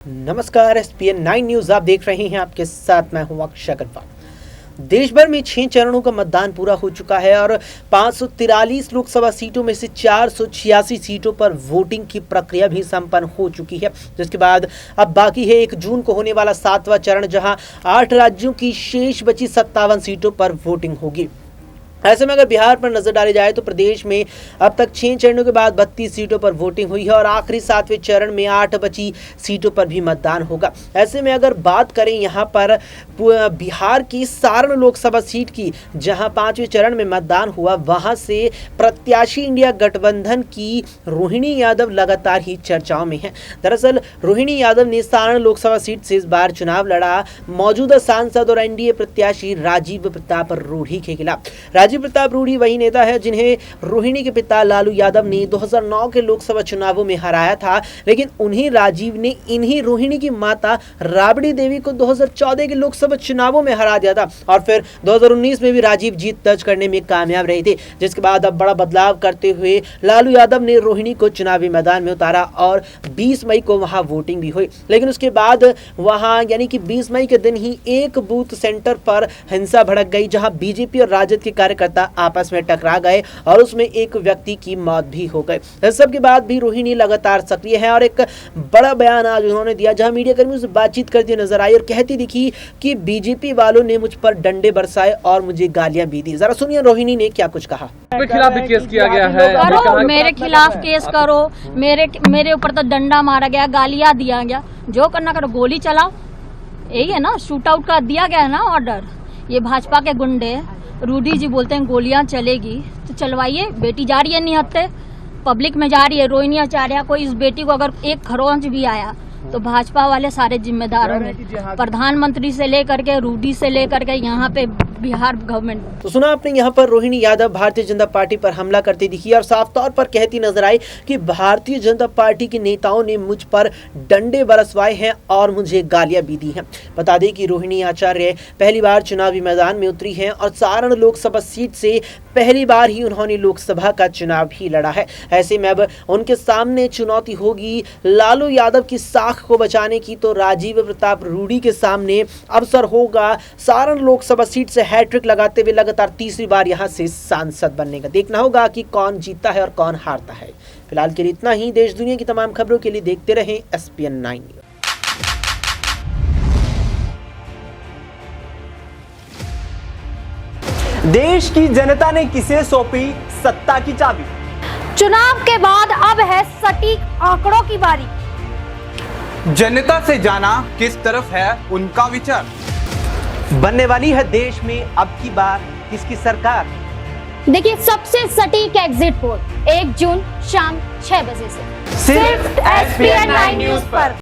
नमस्कार, SPN 9 news आप देख रहे हैं। आपके साथ मैं हूं अक्षय अग्रवाल। देश भर में 6 चरणों का मतदान पूरा हो चुका है और 543 लोकसभा सीटों में से 486 सीटों पर वोटिंग की प्रक्रिया भी संपन्न हो चुकी है, जिसके बाद अब बाकी है 1 जून को होने वाला 7वां चरण, जहां 8 राज्यों की शेष बची 57 सीटों पर वोटिंग होगी। ऐसे में अगर बिहार पर नजर डाली जाए तो प्रदेश में अब तक 6 चरणों के बाद 32 सीटों पर वोटिंग हुई है और आखिरी 7वें चरण में 8 बची सीटों पर भी मतदान होगा। ऐसे में अगर बात करें यहाँ पर बिहार की सारण लोकसभा सीट की, जहाँ 5वें चरण में मतदान हुआ, वहाँ से प्रत्याशी इंडिया गठबंधन की रोहिणी यादव लगातार ही चर्चाओं में है। दरअसल रोहिणी यादव ने सारण लोकसभा सीट से इस बार चुनाव लड़ा मौजूदा सांसद और NDA प्रत्याशी राजीव प्रताप रूढ़ी के खिलाफ। राजीव प्रताप रूढ़ी वही नेता है जिन्हें रोहिणी के पिता लालू यादव ने 2009 के लोकसभा चुनावों में हराया था, लेकिन उन्हीं राजीव ने इन्हीं रोहिणी की माता राबड़ी देवी को 2014 के लोकसभा चुनावों में हरा दिया था और फिर 2019 में भी राजीव जीत दर्ज करने में कामयाब रहे थे। जिसके बाद अब बड़ा बदलाव करते हुए लालू यादव ने रोहिणी को चुनावी मैदान में उतारा और 20 मई को वहां वोटिंग भी हुई। लेकिन उसके बाद वहां यानी कि 20 मई के दिन ही एक बूथ सेंटर पर हिंसा भड़क गई, जहां बीजेपी और राजद के कार्यकर्ता आपस में टकरा गए और उसमें एक व्यक्ति की मौत भी हो गई। इस सब के बाद भी रोहिणी लगातार सक्रिय है और एक बड़ा बयान आज उन्होंने दिया, जहां मीडिया कर्मियों से बातचीत करती नजर आई और कहती दिखी कि बीजेपी वालों ने मुझ पर डंडे बरसाए और मुझे गालियां भी दी। जरा सुनिए रोहिणी ने क्या कुछ कहा। मेरे खिलाफ भी केस किया गया है। करो, मेरे खिलाफ केस करो, मेरे ऊपर तो डंडा मारा गया, गालियां दिया गया, जो करना करो, गोली चलाओ। यही है ना, शूट आउट का दिया गया है ना ऑर्डर। ये भाजपा के गुंडे रूडी जी बोलते हैं गोलियां चलेगी तो चलवाइए। बेटी जा रही है निहत्थे, पब्लिक में जा रही है। रोहिणी आचार्य को, इस बेटी को अगर एक खरोंच भी आया तो भाजपा वाले सारे जिम्मेदार होंगे, प्रधानमंत्री से लेकर के रूडी से लेकर के यहाँ पे बिहार गवर्नमेंट। तो सुना आपने, यहाँ पर रोहिणी यादव भारतीय जनता पार्टी पर हमला करती दिखी और साफ तौर पर कहती नजर आई कि भारतीय जनता पार्टी के नेताओं ने मुझ पर डंडे बरसवाए हैं और मुझे गालियां भी दी हैं। बता दें कि रोहिणी आचार्य पहली बार चुनावी मैदान में उतरी हैं और सारण लोकसभा सीट से पहली बार ही उन्होंने लोकसभा का चुनाव भी लड़ा है। ऐसे में अब उनके सामने चुनौती होगी लालू यादव की साख को बचाने की, तो राजीव प्रताप रूढ़ी के सामने अवसर होगा सारण लोकसभा सीट से हैट्रिक लगाते हुए लगातार तीसरी बार यहां से सांसद बनने का। देखना होगा कि कौन जीतता है और कौन हारता है। फिलहाल के लिए इतना ही। देश दुनिया की तमाम खबरों के लिए देखते रहें SPN 9 न्यूज। देश की जनता ने किसे सौंपी सत्ता की चाबी? चुनाव के बाद अब है सटीक आंकड़ों की बारी। जनता से जाना किस तरफ है उनका विचार। बनने वाली है देश में अब की बार किसकी सरकार? देखिए सबसे सटीक एग्जिट पोल 1 जून शाम 6 बजे से सिर्फ SPN 9 न्यूज पर।